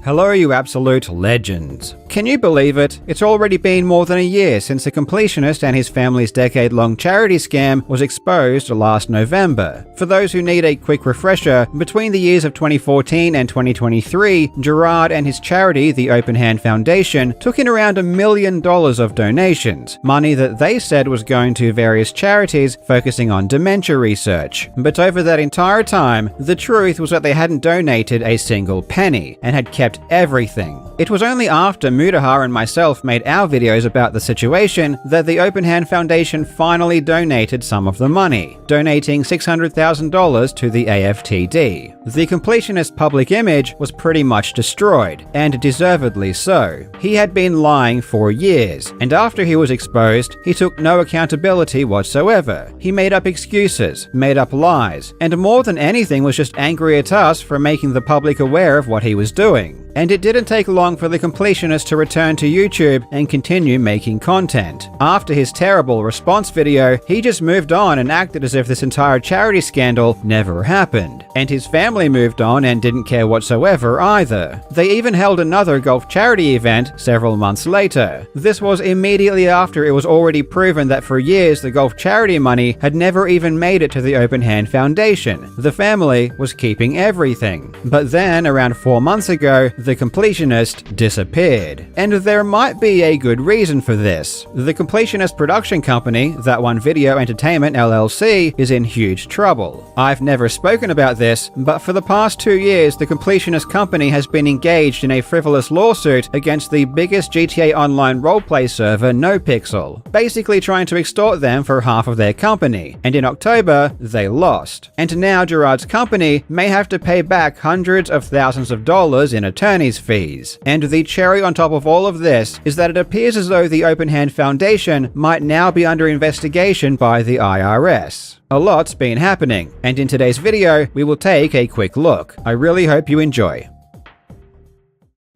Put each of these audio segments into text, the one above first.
Hello, you absolute legends. Can you believe it? It's already been more than a year since the Completionist and his family's decade-long charity scam was exposed last November. For those who need a quick refresher, between the years of 2014 and 2023, Gerard and his charity, the Open Hand Foundation, took in around $1 million of donations, money that they said was going to various charities focusing on dementia research. But over that entire time, the truth was that they hadn't donated a single penny and had kept everything. It was only after Mudahar and myself made our videos about the situation that the Open Hand Foundation finally donated some of the money, donating $600,000 to the AFTD. The Completionist public image was pretty much destroyed, and deservedly so. He had been lying for years, and after he was exposed, he took no accountability whatsoever. He made up excuses, made up lies, and more than anything was just angry at us for making the public aware of what he was doing. And it didn't take long for the Completionist to return to YouTube and continue making content. After his terrible response video, he just moved on and acted as if this entire charity scandal never happened. And his family moved on and didn't care whatsoever either. They even held another golf charity event several months later. This was immediately after it was already proven that for years the golf charity money had never even made it to the Open Hand Foundation. The family was keeping everything. But then, around 4 months ago, the Completionist disappeared. And there might be a good reason for this. The Completionist production company, That One Video Entertainment LLC, is in huge trouble. I've never spoken about this, but for the past 2 years, the Completionist company has been engaged in a frivolous lawsuit against the biggest GTA Online roleplay server, NoPixel, basically trying to extort them for half of their company. And in October, they lost. And now Gerard's company may have to pay back hundreds of thousands of dollars in attorney's fees. And the cherry on top of all of this is that it appears as though the Open Hand Foundation might now be under investigation by the IRS. A lot's been happening, and in today's video, we will take a quick look. I really hope you enjoy.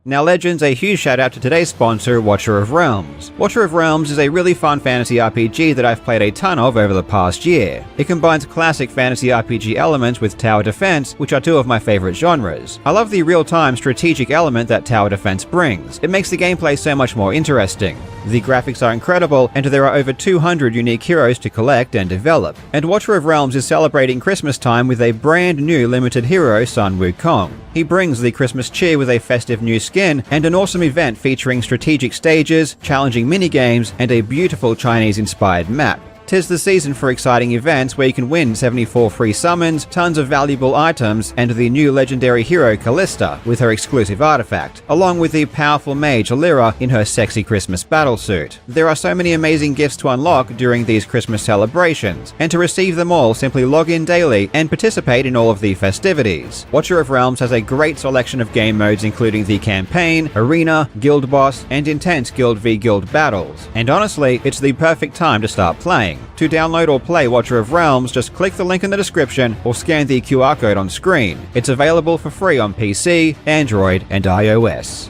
Now legends, a huge shout out to today's sponsor, Watcher of Realms. Watcher of Realms is a really fun fantasy RPG that I've played a ton of over the past year. It combines classic fantasy RPG elements with tower defense, which are two of my favorite genres. I love the real-time strategic element that tower defense brings. It makes the gameplay so much more interesting. The graphics are incredible, and there are over 200 unique heroes to collect and develop. And Watcher of Realms is celebrating Christmas time with a brand new limited hero, Sun Wukong. He brings the Christmas cheer with a festive new skin and an awesome event featuring strategic stages, challenging minigames, and a beautiful Chinese-inspired map. 'Tis the season for exciting events where you can win 74 free summons, tons of valuable items, and the new legendary hero Callista with her exclusive artifact, along with the powerful mage Lyra in her sexy Christmas battlesuit. There are so many amazing gifts to unlock during these Christmas celebrations, and to receive them all, simply log in daily and participate in all of the festivities. Watcher of Realms has a great selection of game modes including the campaign, arena, guild boss, and intense guild v guild battles. And honestly, it's the perfect time to start playing. To download or play Watcher of Realms, just click the link in the description or scan the QR code on screen. It's available for free on PC, Android, and iOS.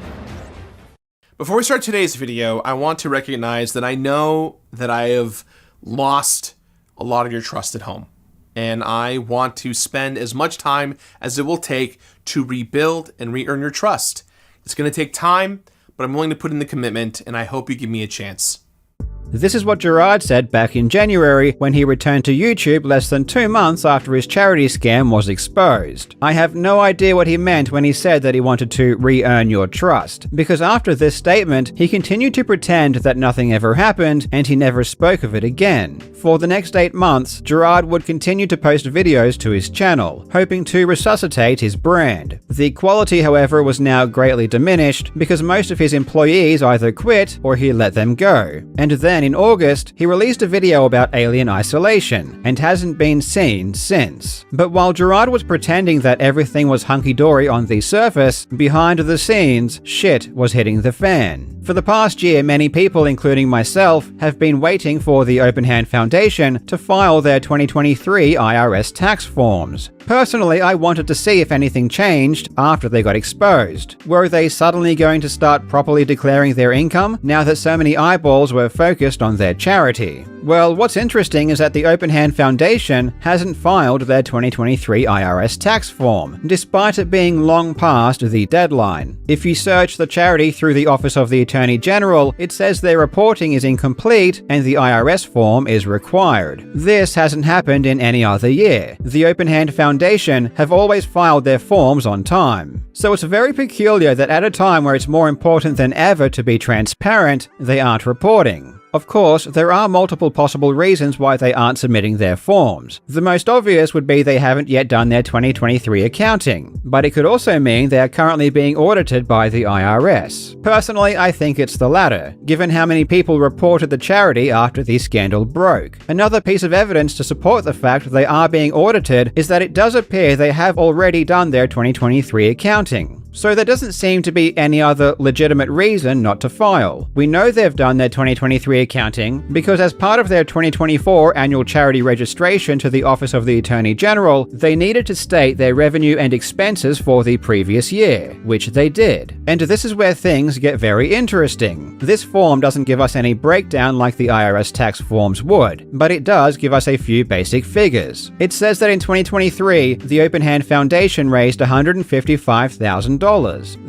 Before we start today's video, I want to recognize that I know that I have lost a lot of your trust at home. And I want to spend as much time as it will take to rebuild and re-earn your trust. It's going to take time, but I'm willing to put in the commitment, and I hope you give me a chance. This is what Gerard said back in January when he returned to YouTube less than 2 months after his charity scam was exposed. I have no idea what he meant when he said that he wanted to re-earn your trust, because after this statement, he continued to pretend that nothing ever happened and he never spoke of it again. For the next 8 months, Gerard would continue to post videos to his channel, hoping to resuscitate his brand. The quality, however, was now greatly diminished because most of his employees either quit or he let them go. And then in August, he released a video about alien isolation, and hasn't been seen since. But while Gerard was pretending that everything was hunky-dory on the surface, behind the scenes, shit was hitting the fan. For the past year, many people, including myself, have been waiting for the Open Hand Foundation to file their 2023 IRS tax forms. Personally, I wanted to see if anything changed after they got exposed. Were they suddenly going to start properly declaring their income now that so many eyeballs were focused on their charity? Well, what's interesting is that the Open Hand Foundation hasn't filed their 2023 IRS tax form, despite it being long past the deadline. If you search the charity through the Office of the Attorney General, it says their reporting is incomplete and the IRS form is required. This hasn't happened in any other year. The Open Hand Foundation have always filed their forms on time. So it's very peculiar that at a time where it's more important than ever to be transparent, they aren't reporting. Of course, there are multiple possible reasons why they aren't submitting their forms. The most obvious would be they haven't yet done their 2023 accounting, but it could also mean they are currently being audited by the IRS. Personally, I think it's the latter, given how many people reported the charity after the scandal broke. Another piece of evidence to support the fact they are being audited is that it does appear they have already done their 2023 accounting. So there doesn't seem to be any other legitimate reason not to file. We know they've done their 2023 accounting because as part of their 2024 annual charity registration to the Office of the Attorney General, they needed to state their revenue and expenses for the previous year, which they did. And this is where things get very interesting. This form doesn't give us any breakdown like the IRS tax forms would, but it does give us a few basic figures. It says that in 2023, the Open Hand Foundation raised $155,000.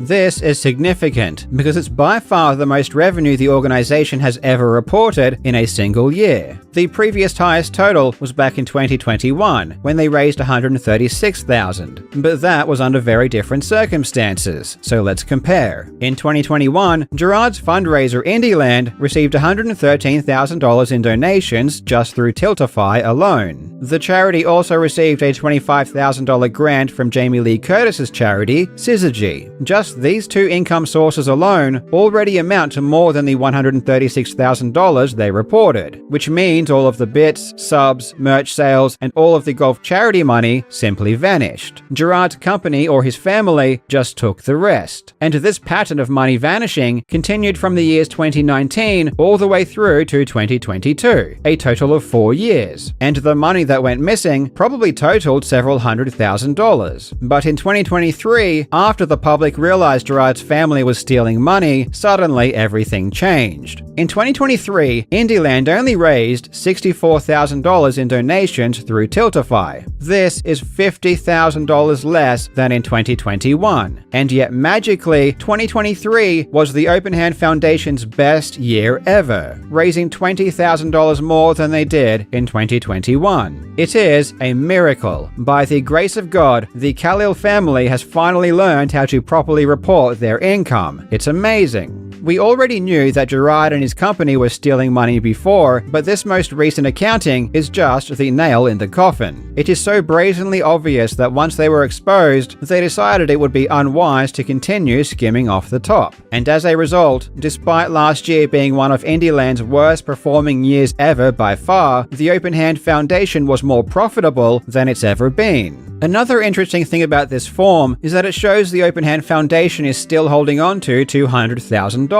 This is significant because it's by far the most revenue the organization has ever reported in a single year. The previous highest total was back in 2021 when they raised $136,000, but that was under very different circumstances, so let's compare. In 2021, Gerard's fundraiser Indieland received $113,000 in donations just through Tiltify alone. The charity also received a $25,000 grant from Jamie Lee Curtis's charity, Syzygy. Just these two income sources alone already amount to more than the $136,000 they reported, which means all of the bits, subs, merch sales, and all of the golf charity money simply vanished. Gerard's company or his family just took the rest. And this pattern of money vanishing continued from the years 2019 all the way through to 2022, a total of 4 years. And the money that went missing probably totaled several $100,000. But in 2023, after the public realized Gerard's family was stealing money, suddenly everything changed. In 2023, Indieland only raised $64,000 in donations through Tiltify. This is $50,000 less than in 2021. And yet magically, 2023 was the Open Hand Foundation's best year ever, raising $20,000 more than they did in 2021. It is a miracle. By the grace of God, the Khalil family has finally learned how to properly report their income. It's amazing. We already knew that Gerard and his company were stealing money before, but this most recent accounting is just the nail in the coffin. It is so brazenly obvious that once they were exposed, they decided it would be unwise to continue skimming off the top. And as a result, despite last year being one of Indieland's worst performing years ever by far, the Open Hand Foundation was more profitable than it's ever been. Another interesting thing about this form is that it shows the Open Hand Foundation is still holding on to $200,000.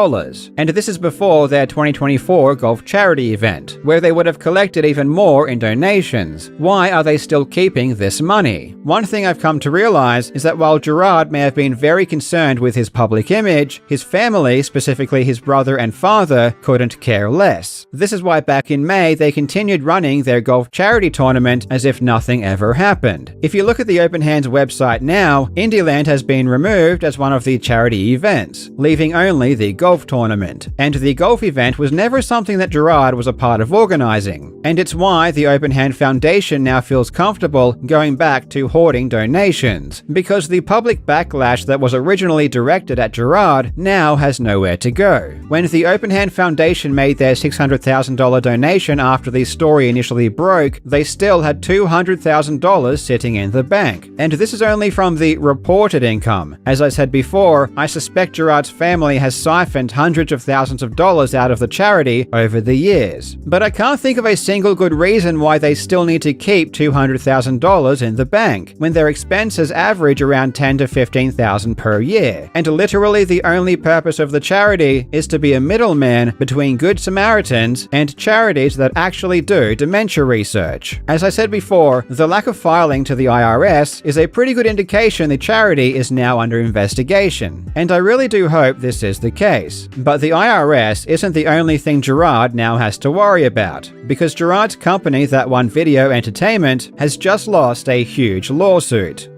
And this is before their 2024 golf charity event, where they would have collected even more in donations. Why are they still keeping this money? One thing I've come to realize is that while Gerard may have been very concerned with his public image, his family, specifically his brother and father, couldn't care less. This is why back in May they continued running their golf charity tournament as if nothing ever happened. If you look at the Open Hands website now, Indieland has been removed as one of the charity events, leaving only the golf tournament. And the golf event was never something that Gerard was a part of organizing. And it's why the Open Hand Foundation now feels comfortable going back to hoarding donations, because the public backlash that was originally directed at Gerard now has nowhere to go. When the Open Hand Foundation made their $600,000 donation after the story initially broke, they still had $200,000 sitting in the bank. And this is only from the reported income. As I said before, I suspect Gerard's family has siphoned siphoned hundreds of thousands of dollars out of the charity over the years. But I can't think of a single good reason why they still need to keep $200,000 in the bank, when their expenses average around $10,000 to $15,000 per year, and literally the only purpose of the charity is to be a middleman between Good Samaritans and charities that actually do dementia research. As I said before, the lack of filing to the IRS is a pretty good indication the charity is now under investigation, and I really do hope this is the case. But the IRS isn't the only thing Gerard now has to worry about, because Gerard's company, That One Video Entertainment, has just lost a huge lawsuit.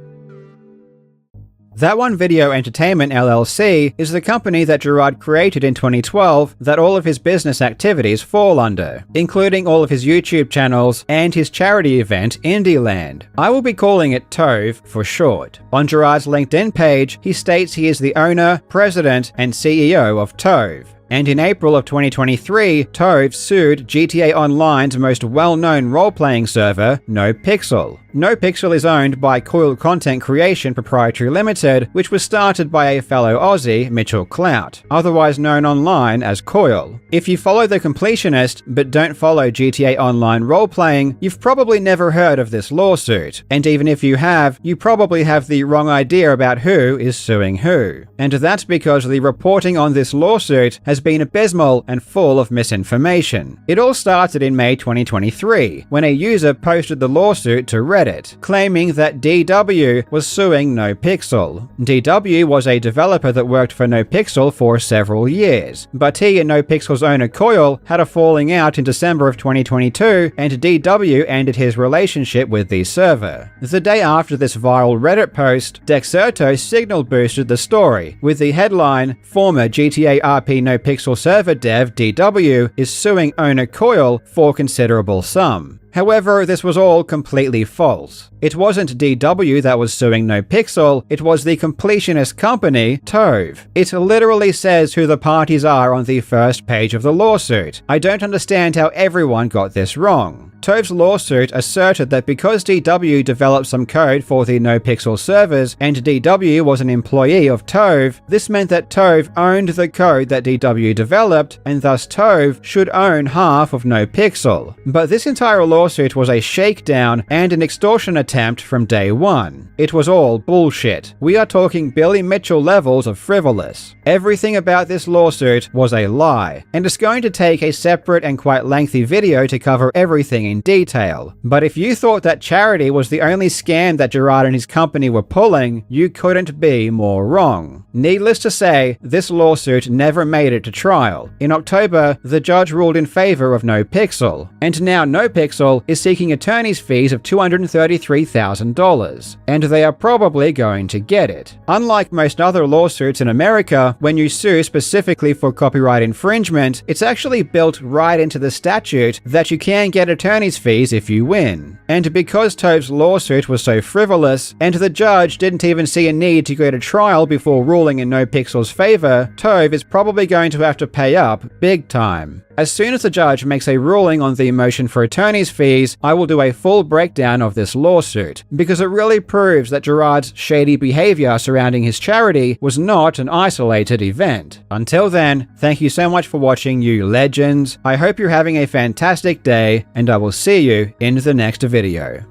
That One Video Entertainment LLC is the company that Gerard created in 2012 that all of his business activities fall under, including all of his YouTube channels and his charity event Indieland. I will be calling it TOVE for short. On Gerard's LinkedIn page, he states he is the owner, president, and CEO of TOVE. And in April of 2023, TOVE sued GTA Online's most well-known role-playing server, NoPixel. NoPixel is owned by Coil Content Creation Proprietary Limited, which was started by a fellow Aussie, Mitchell Clout, otherwise known online as Coil. If you follow The Completionist but don't follow GTA Online role-playing, you've probably never heard of this lawsuit. And even if you have, you probably have the wrong idea about who is suing who. And that's because the reporting on this lawsuit has been abysmal and full of misinformation. It all started in May 2023, when a user posted the lawsuit to Reddit, claiming that DW was suing NoPixel. DW was a developer that worked for NoPixel for several years, but he and NoPixel's owner Coil had a falling out in December of 2022, and DW ended his relationship with the server. The day after this viral Reddit post, Dexerto signal boosted the story, with the headline, "Former GTA RP NoPixel server dev DW is suing owner Coil for considerable sum." However, this was all completely false. It wasn't DW that was suing NoPixel, it was the completionist company, TOVE. It literally says who the parties are on the first page of the lawsuit. I don't understand how everyone got this wrong. TOVE's lawsuit asserted that because DW developed some code for the NoPixel servers and DW was an employee of TOVE, this meant that TOVE owned the code that DW developed, and thus TOVE should own half of NoPixel. But this entire lawsuit was a shakedown and an extortion attempt from day one. It was all bullshit. We are talking Billy Mitchell levels of frivolous. Everything about this lawsuit was a lie, and it's going to take a separate and quite lengthy video to cover everything in detail. But if you thought that charity was the only scam that Gerard and his company were pulling, you couldn't be more wrong. Needless to say, this lawsuit never made it to trial. In October, the judge ruled in favor of NoPixel, and now NoPixel is seeking attorney's fees of $233,000, and they are probably going to get it. Unlike most other lawsuits in America, when you sue specifically for copyright infringement, it's actually built right into the statute that you can get attorney's fees if you win. And because TOVE's lawsuit was so frivolous, and the judge didn't even see a need to go to trial before ruling in NoPixel's favor, TOVE is probably going to have to pay up big time. As soon as the judge makes a ruling on the motion for attorney's fees, I will do a full breakdown of this lawsuit, because it really proves that Gerard's shady behavior surrounding his charity was not an isolated event. Until then, thank you so much for watching, you legends. I hope you're having a fantastic day, and I will see you in the next video.